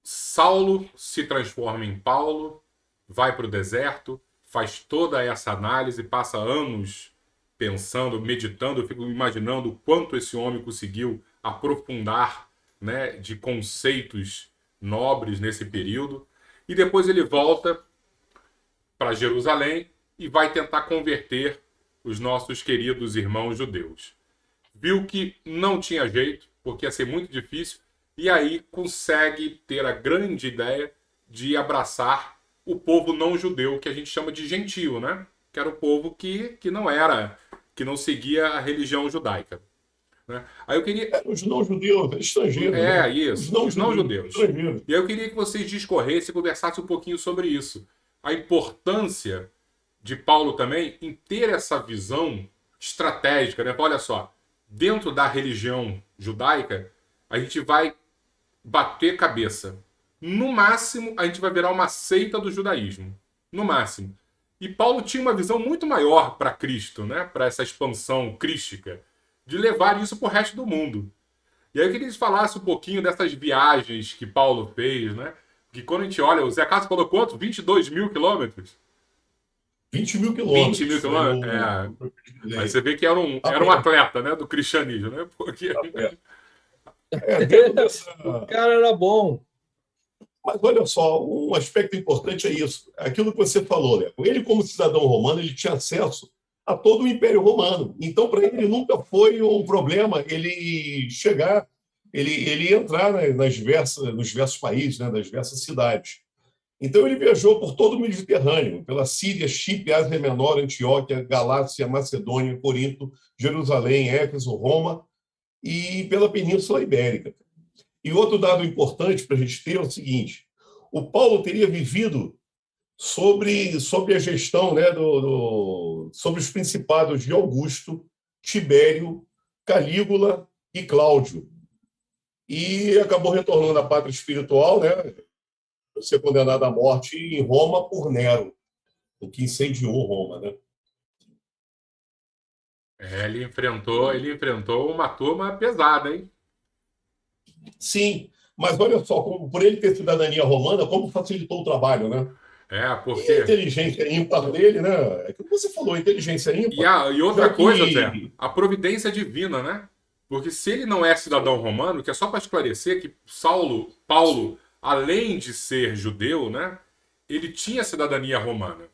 Saulo se transforma em Paulo, vai para o deserto, faz toda essa análise, passa anos pensando, meditando, eu fico imaginando o quanto esse homem conseguiu aprofundar, né, de conceitos nobres nesse período. E depois ele volta para Jerusalém e vai tentar converter os nossos queridos irmãos judeus. Viu que não tinha jeito, porque ia ser muito difícil, e aí consegue ter a grande ideia de abraçar o povo não judeu, que a gente chama de gentio, né? Que era o povo que não seguia a religião judaica. Né? Aí eu queria. Os não judeus, estrangeiros, né? Isso, os não judeus. Estrangeiros. E aí eu queria que vocês discorressem e conversassem um pouquinho sobre isso. A importância de Paulo também em ter essa visão estratégica, né? Olha só, dentro da religião judaica, a gente vai bater cabeça. No máximo, a gente vai virar uma seita do judaísmo. No máximo. E Paulo tinha uma visão muito maior para Cristo, né? Para essa expansão crística, de levar isso para o resto do mundo. E aí eu queria que eles falassem um pouquinho dessas viagens que Paulo fez, né? Que quando a gente olha, o Zé Carlos falou quanto? 22 mil quilômetros? 20 mil quilômetros. 20 mil quilômetros? Aí você vê que era um atleta, né? Do cristianismo, né? Porque... dentro dessa... O cara era bom. Mas olha só, um aspecto importante é isso. Aquilo que você falou, Léo. Ele, como cidadão romano, ele tinha acesso a todo o Império Romano. Então, para ele, nunca foi um problema ele chegar, ele entrar nos diversos países, né, nas diversas cidades. Então, ele viajou por todo o Mediterrâneo, pela Síria, Chipre, Ásia Menor, Antioquia, Galácia, Macedônia, Corinto, Jerusalém, Éfeso, Roma e pela Península Ibérica. E outro dado importante para a gente ter é o seguinte: o Paulo teria vivido sobre a gestão, né, sobre os principados de Augusto, Tibério, Calígula e Cláudio. E acabou retornando à pátria espiritual, né, ser condenado à morte em Roma por Nero, o que incendiou Roma, né? Ele enfrentou uma turma pesada, hein? Sim, mas olha só, por ele ter cidadania romana, como facilitou o trabalho, né? Porque... E a inteligência ímpar dele, né? É que você falou, inteligência ímpar. E outra coisa, Zé, a providência divina, né? Porque se ele não é cidadão romano, que é só para esclarecer que Paulo, além de ser judeu, né? Ele tinha cidadania romana.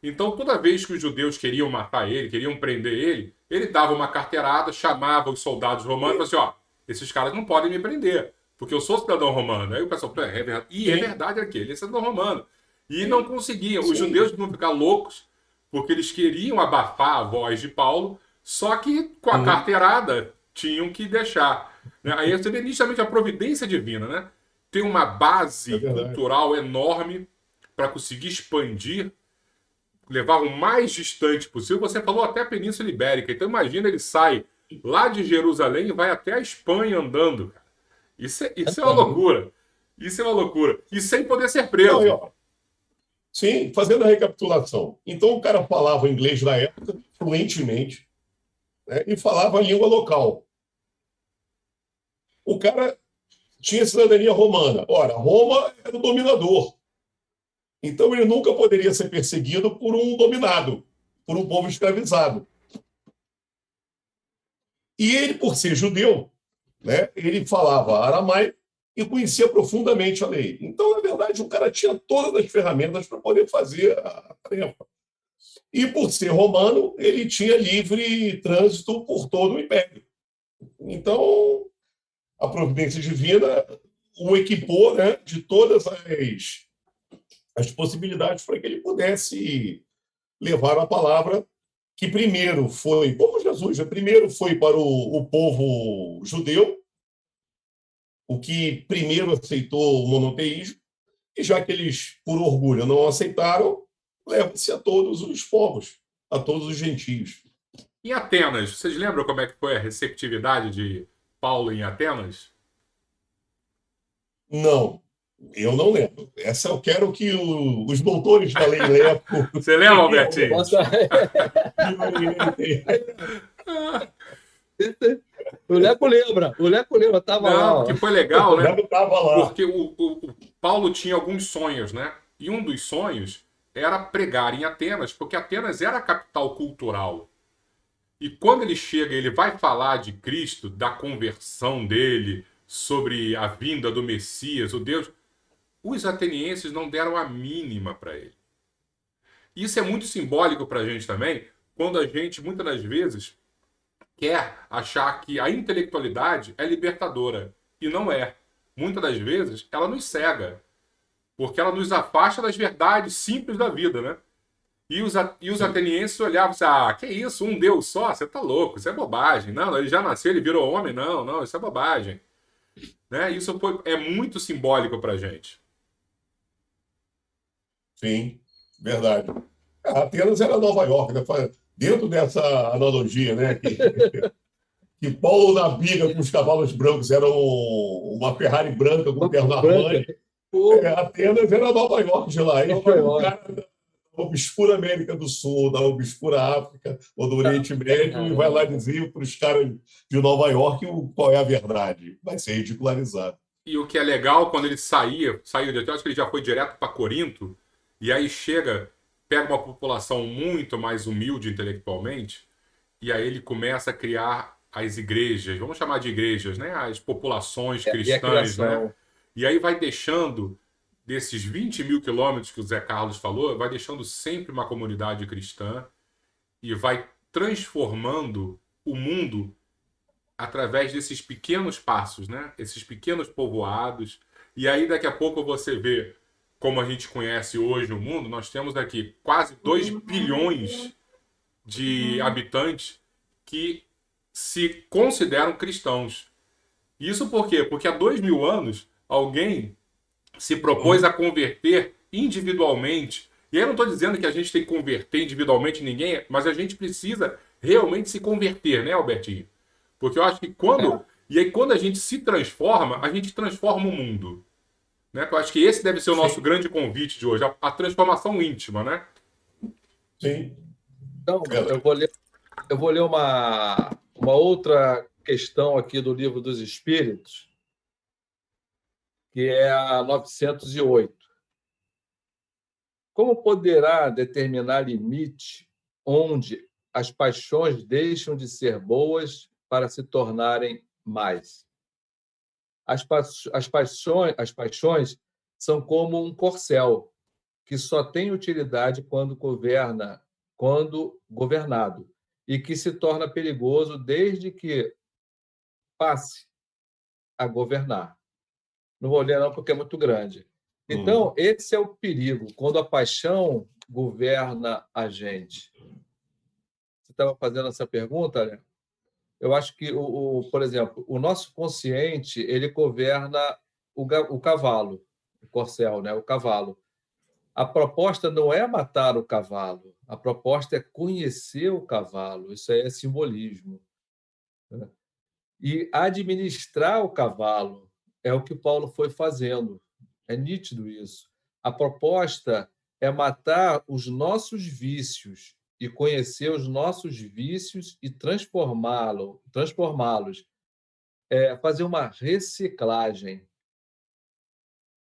Então, toda vez que os judeus queriam matar ele, queriam prender ele dava uma carteirada, chamava os soldados romanos e falava assim, esses caras não podem me prender, porque eu sou cidadão romano. Aí o pessoal, é verdade. E é verdade aquele, ele é cidadão romano. E não conseguiam. Os judeus não ficar loucos, porque eles queriam abafar a voz de Paulo, só que com a carteirada tinham que deixar. Aí você vê nitidamente a providência divina, né? Tem uma base cultural enorme para conseguir expandir, levar o mais distante possível. Você falou até a Península Ibérica. Então imagina, ele sai lá de Jerusalém e vai até a Espanha andando. Cara. Isso é uma loucura. Isso é uma loucura. E sem poder ser preso. Sim, fazendo a recapitulação. Então o cara falava inglês na época, fluentemente, né, e falava a língua local. O cara tinha cidadania romana. Ora, Roma era o dominador. Então ele nunca poderia ser perseguido por um dominado, por um povo escravizado. E ele, por ser judeu, né, ele falava aramaico e conhecia profundamente a lei. Então, na verdade, o cara tinha todas as ferramentas para poder fazer a tarefa. E, por ser romano, ele tinha livre trânsito por todo o império. Então, a providência divina o equipou, né, de todas as possibilidades para que ele pudesse levar a palavra que primeiro foi, como Jesus, primeiro foi para o povo judeu, o que primeiro aceitou o monoteísmo, e já que eles, por orgulho, não aceitaram, leva-se a todos os povos, a todos os gentios. Em Atenas, vocês lembram como é que foi a receptividade de Paulo em Atenas? Não, eu não lembro. Essa eu quero que os doutores da lei Lepo. Você lembra, Albertinho? O Leco lembra, estava lá. Não, porque foi legal, né? Estava lá. Porque o Paulo tinha alguns sonhos, né? E um dos sonhos era pregar em Atenas, porque Atenas era a capital cultural. E quando ele chega, ele vai falar de Cristo, da conversão dele, sobre a vinda do Messias, o Deus. Os atenienses não deram a mínima para ele. Isso é muito simbólico para a gente também, quando a gente, muitas das vezes, quer achar que a intelectualidade é libertadora. E não é. Muitas das vezes, ela nos cega, porque ela nos afasta das verdades simples da vida, né? E os atenienses olhavam assim, que isso, um Deus só? Você tá louco, isso é bobagem. Não, ele já nasceu, ele virou homem. Não, não, isso é bobagem. Né? Isso é muito simbólico pra gente. Sim, verdade. Atenas era Nova York, né? Dentro dessa analogia, né? Que Paulo na biga com os cavalos brancos era uma Ferrari branca com perna Armani. Atenas era Nova York de lá. Aí chega um cara da obscura América do Sul, da obscura África ou do Oriente Médio e vai lá dizer para os caras de Nova York qual é a verdade. Vai ser ridicularizado. E o que é legal, quando ele saiu de Atenas, acho que ele já foi direto para Corinto, e aí pega uma população muito mais humilde intelectualmente, e aí ele começa a criar as igrejas, vamos chamar de igrejas, né? As populações cristãs, né? E aí vai deixando, desses 20 mil quilômetros que o Zé Carlos falou, vai deixando sempre uma comunidade cristã e vai transformando o mundo através desses pequenos passos, né? Esses pequenos povoados. E aí daqui a pouco você vê como a gente conhece hoje o mundo, nós temos aqui quase 2 bilhões de habitantes que se consideram cristãos. Isso por quê? Porque há 2.000 anos alguém se propôs a converter individualmente. E aí eu não estou dizendo que a gente tem que converter individualmente ninguém, mas a gente precisa realmente se converter, né, Albertinho? Porque eu acho que E aí quando a gente se transforma, a gente transforma o mundo. Né? Eu acho que esse deve ser o nosso grande convite de hoje, a transformação íntima, né? Sim. Então, eu vou ler uma outra questão aqui do Livro dos Espíritos, que é a 908. Como poderá determinar limite onde as paixões deixam de ser boas para se tornarem mais? As paixões são como um corcel, que só tem utilidade quando governado, e que se torna perigoso desde que passe a governar. Não vou ler, não, porque é muito grande. Então, esse é o perigo, quando a paixão governa a gente. Você estava fazendo essa pergunta, né? Eu acho que, por exemplo, o nosso consciente ele governa o cavalo, o corcel, né? O cavalo. A proposta não é matar o cavalo, a proposta é conhecer o cavalo. Isso aí é simbolismo. Né? E administrar o cavalo é o que Paulo foi fazendo. É nítido isso. A proposta é matar os nossos vícios e conhecer os nossos vícios e transformá-los. Fazer uma reciclagem.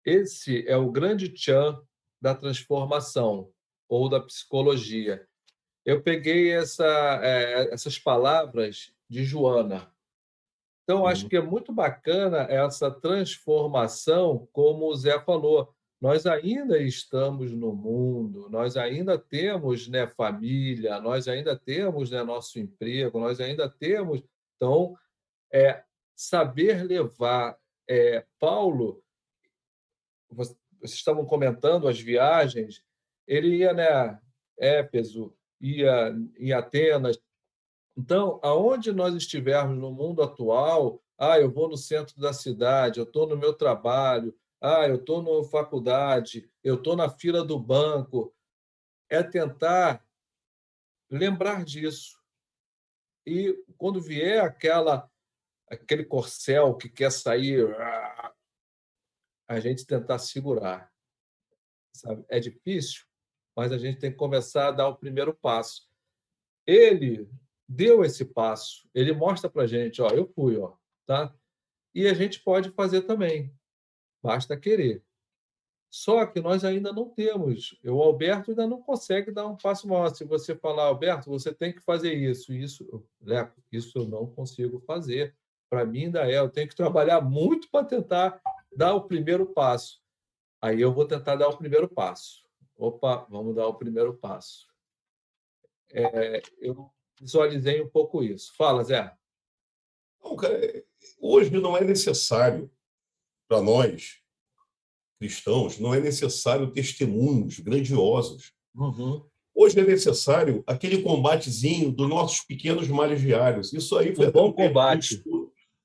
Esse é o grande tchan da transformação ou da psicologia. Eu peguei essas palavras de Joana. Então, acho que é muito bacana essa transformação, como o Zé falou. Nós ainda estamos no mundo, nós ainda temos, né, família, nós ainda temos, né, nosso emprego, nós ainda temos. Então, saber levar. Paulo, vocês estavam comentando as viagens, ele ia, né, Éfeso, ia em Atenas. Então, aonde nós estivermos no mundo atual, eu vou no centro da cidade, eu estou no meu trabalho, eu estou na faculdade, eu estou na fila do banco, é tentar lembrar disso. E quando vier aquele corcel que quer sair, a gente tentar segurar, sabe? É difícil, mas a gente tem que começar a dar o primeiro passo. Ele deu esse passo, ele mostra para a gente, ó, eu fui, ó, tá? E a gente pode fazer também, basta querer. Só que nós ainda não temos. O Alberto ainda não consegue dar um passo maior. Se você falar, Alberto, você tem que fazer isso, Leco, isso eu não consigo fazer. Para mim ainda eu tenho que trabalhar muito para tentar dar o primeiro passo. Aí eu vou tentar dar o primeiro passo. Opa, vamos dar o primeiro passo. Eu visualizei um pouco isso. Fala, Zé. Não, cara, hoje não é necessário para nós, cristãos, não é necessário testemunhos grandiosos. Uhum. Hoje é necessário aquele combatezinho dos nossos pequenos males diários. Isso aí foi Um bom combate.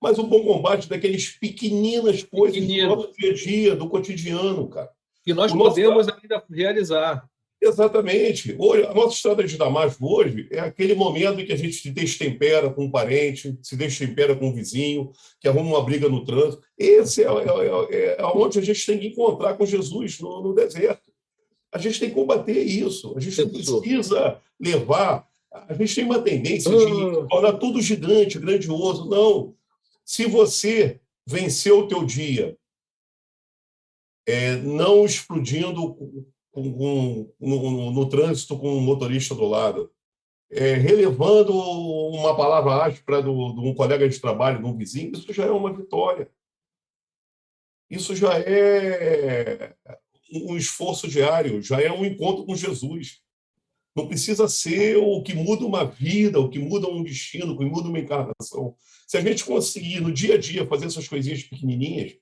Mas o bom combate daquelas pequeninas coisas do Pequenino. nosso dia a dia, do cotidiano, cara. Que nós O nosso podemos ainda realizar. Exatamente. Hoje, a nossa estrada de Damasco hoje é aquele momento em que a gente se destempera com um parente, se destempera com um vizinho, que arruma uma briga no trânsito. Esse é onde a gente tem que encontrar com Jesus no deserto. A gente tem que combater isso. A gente não precisa levar. A gente tem uma tendência de tornar tudo gigante, grandioso. Não. Se você venceu o teu dia, não explodindo no trânsito com um motorista do lado, relevando uma palavra áspera de um colega de trabalho, de um vizinho, isso já é uma vitória. Isso já é um esforço diário, já é um encontro com Jesus. Não precisa ser o que muda uma vida, o que muda um destino, o que muda uma encarnação. Se a gente conseguir, no dia a dia, fazer essas coisinhas pequenininhas,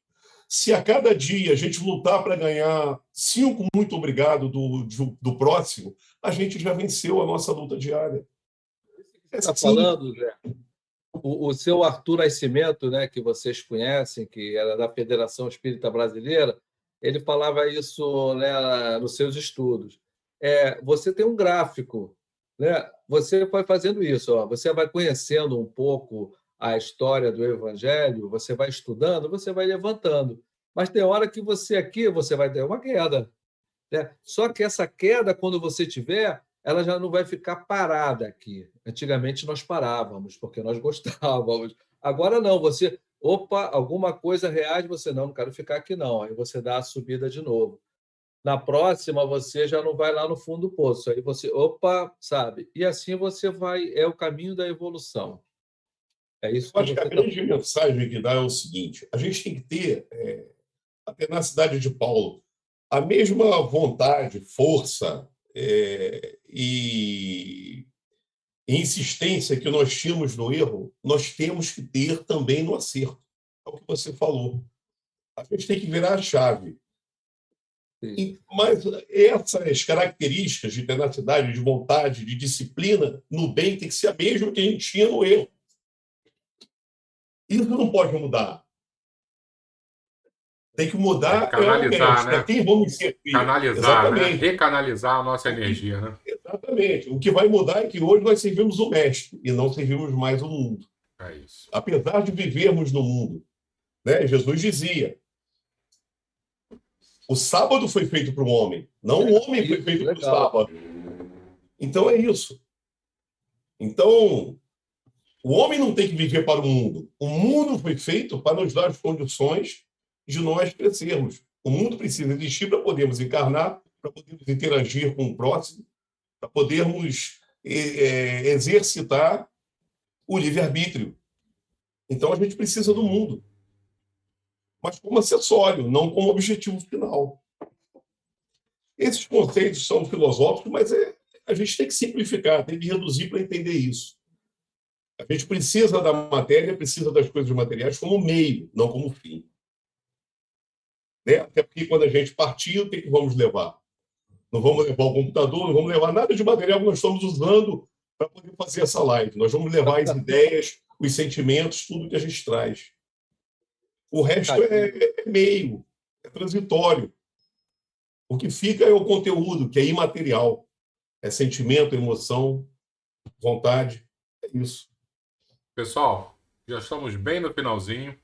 se a cada dia a gente lutar para ganhar 5 muito obrigado do próximo, a gente já venceu a nossa luta diária. Está falando, Zé? O seu Arthur Nascimento, né, que vocês conhecem, que era da Federação Espírita Brasileira, ele falava isso, né, nos seus estudos. Você tem um gráfico, né? Você vai fazendo isso, ó, você vai conhecendo um pouco a história do Evangelho, você vai estudando, você vai levantando. Mas tem hora que você vai ter uma queda, né? Só que essa queda, quando você tiver, ela já não vai ficar parada aqui. Antigamente nós parávamos, porque nós gostávamos. Agora não, alguma coisa reage, você não quero ficar aqui não. Aí você dá a subida de novo. Na próxima, você já não vai lá no fundo do poço. Aí você, sabe? E assim você vai, é o caminho da evolução. É isso Eu acho que a grande mensagem que dá é o seguinte: a gente tem que ter a tenacidade de Paulo, a mesma vontade, força e insistência que nós tínhamos no erro, nós temos que ter também no acerto. É o que você falou. A gente tem que virar a chave. Mas essas características de tenacidade, de vontade, de disciplina, no bem, tem que ser a mesma que a gente tinha no erro. Isso não pode mudar. Tem que mudar canalizar, né? Quem vamos ser. Canalizar, né? Recanalizar a nossa energia, né? Exatamente. O que vai mudar é que hoje nós servimos o mestre e não servimos mais o mundo. É isso. Apesar de vivermos no mundo, né? Jesus dizia: o sábado foi feito para o homem, não o homem foi feito para o sábado. Então é isso. Então, o homem não tem que viver para o mundo foi feito para nos dar as condições de nós crescermos. O mundo precisa existir para podermos encarnar, para podermos interagir com o próximo, para podermos exercitar o livre-arbítrio. Então, a gente precisa do mundo, mas como acessório, não como objetivo final. Esses conceitos são filosóficos, mas a gente tem que simplificar, tem que reduzir para entender isso. A gente precisa da matéria, precisa das coisas materiais como meio, não como fim. né? Até porque quando a gente partir, o que vamos levar? Não vamos levar o computador, não vamos levar nada de material que nós estamos usando para poder fazer essa live. Nós vamos levar as ideias, os sentimentos, tudo que a gente traz. O resto é meio, é transitório. O que fica é o conteúdo, que é imaterial. É sentimento, emoção, vontade. É isso. Pessoal, já estamos bem no finalzinho.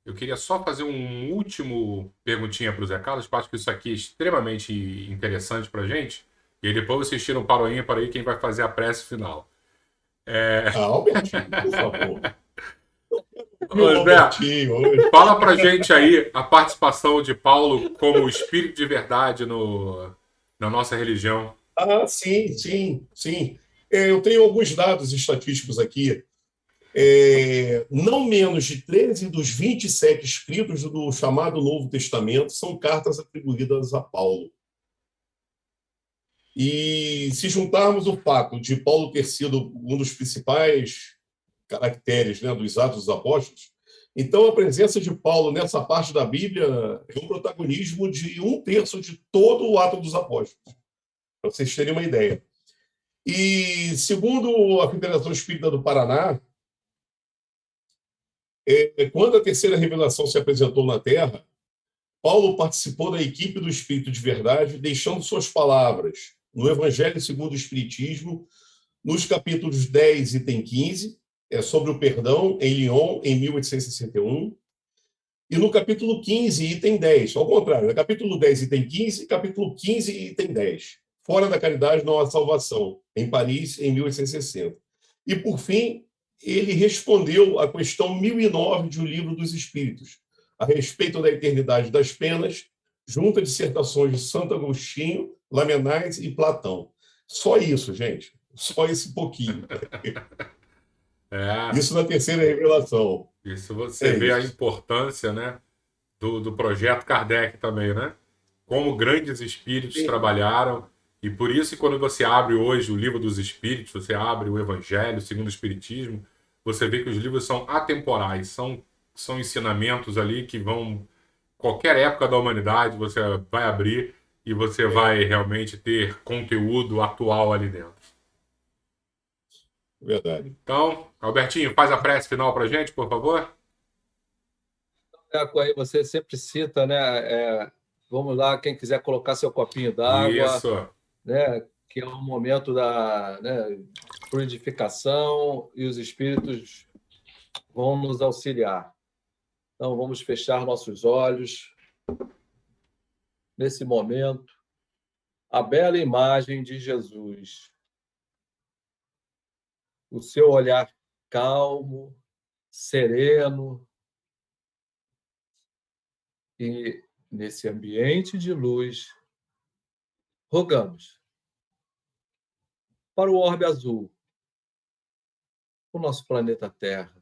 Eu queria só fazer um último perguntinha para o Zé Carlos, porque eu acho que isso aqui é extremamente interessante para a gente. E aí depois vocês tiram um paroinha para aí quem vai fazer a prece final. Albertinho, por favor. Ô, Zé, Albertinho, hoje. fala pra gente aí a participação de Paulo como espírito de verdade na nossa religião. Sim, sim, sim. Eu tenho alguns dados estatísticos aqui. Não menos de 13 dos 27 escritos do chamado Novo Testamento são cartas atribuídas a Paulo. E se juntarmos o fato de Paulo ter sido um dos principais caracteres, né, dos Atos dos Apóstolos, então a presença de Paulo nessa parte da Bíblia é um protagonismo de 1/3 de todo o Ato dos Apóstolos, para vocês terem uma ideia. E, segundo a Federação Espírita do Paraná, quando a terceira revelação se apresentou na Terra, Paulo participou da equipe do Espírito de Verdade, deixando suas palavras no Evangelho segundo o Espiritismo, nos capítulos 10, item 15, sobre o perdão, em Lyon, em 1861, e no capítulo 15, item 10, ao contrário, capítulo 10, item 15, capítulo 15, item 10, fora da caridade não há salvação, em Paris, em 1860. E, por fim, ele respondeu à questão 1009 de O Livro dos Espíritos, a respeito da eternidade das penas, junto a dissertações de Santo Agostinho, Lamennais e Platão. Só isso, gente. Só esse pouquinho. Isso na terceira revelação. Isso você vê a importância, né, do projeto Kardec também, né? Como grandes espíritos trabalharam. E por isso, quando você abre hoje o Livro dos Espíritos, você abre o Evangelho segundo o Espiritismo, você vê que os livros são atemporais, são ensinamentos ali que vão... Qualquer época da humanidade você vai abrir e você vai realmente ter conteúdo atual ali dentro. Verdade. Então, Albertinho, faz a prece final pra gente, por favor. Aí você sempre cita, né? Vamos lá, quem quiser colocar seu copinho d'água, Isso. né? Que é o momento da, né, fluidificação e os espíritos vão nos auxiliar. Então, vamos fechar nossos olhos nesse momento. A bela imagem de Jesus, o seu olhar calmo, sereno, e nesse ambiente de luz, rogamos para o orbe azul, o nosso planeta Terra,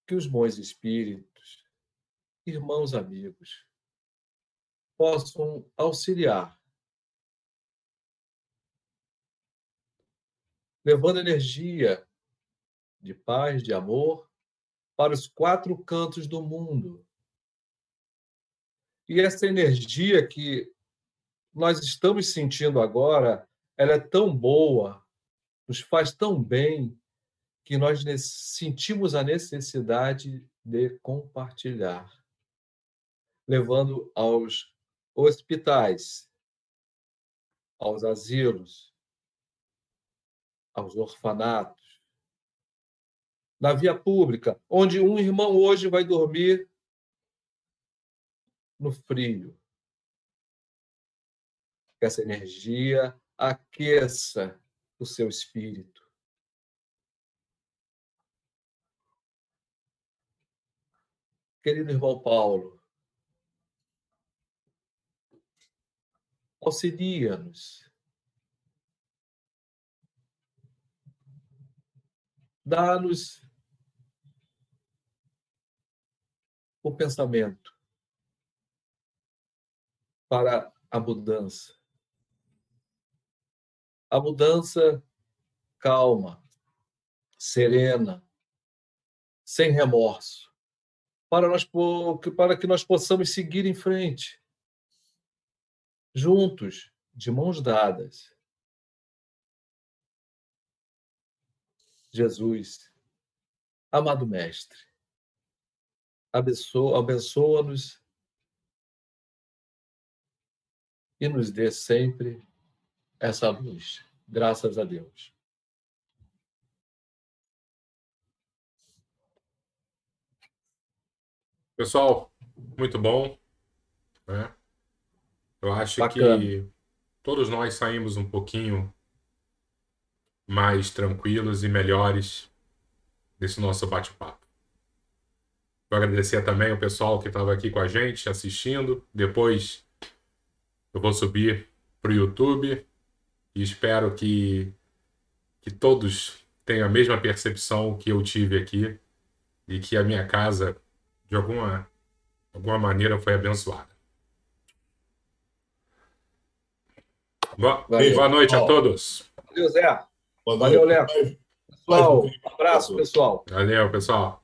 que os bons espíritos, irmãos amigos, possam auxiliar, levando energia de paz, de amor, para os 4 cantos do mundo. E essa energia que nós estamos sentindo agora, ela é tão boa, nos faz tão bem, que nós sentimos a necessidade de compartilhar, levando aos hospitais, aos asilos, aos orfanatos, na via pública, onde um irmão hoje vai dormir no frio. Que essa energia aqueça o seu espírito. Querido irmão Paulo, auxilia-nos. Dá-nos o pensamento para a mudança. A mudança calma, serena, sem remorso, para que nós possamos seguir em frente, juntos, de mãos dadas. Jesus, amado Mestre, abençoa-nos e nos dê sempre essa luz. Graças a Deus. Pessoal, muito bom, né? Eu acho Bacana. que todos nós saímos um pouquinho mais tranquilos e melhores desse nosso bate-papo. Vou agradecer também o pessoal que estava aqui com a gente, assistindo. Depois eu vou subir para o YouTube e espero que todos tenham a mesma percepção que eu tive aqui e que a minha casa, de alguma maneira, foi abençoada. Boa noite a todos. Valeu, Zé. Boa Valeu, noite. Léo. Pessoal, um abraço, pessoal. Valeu, pessoal.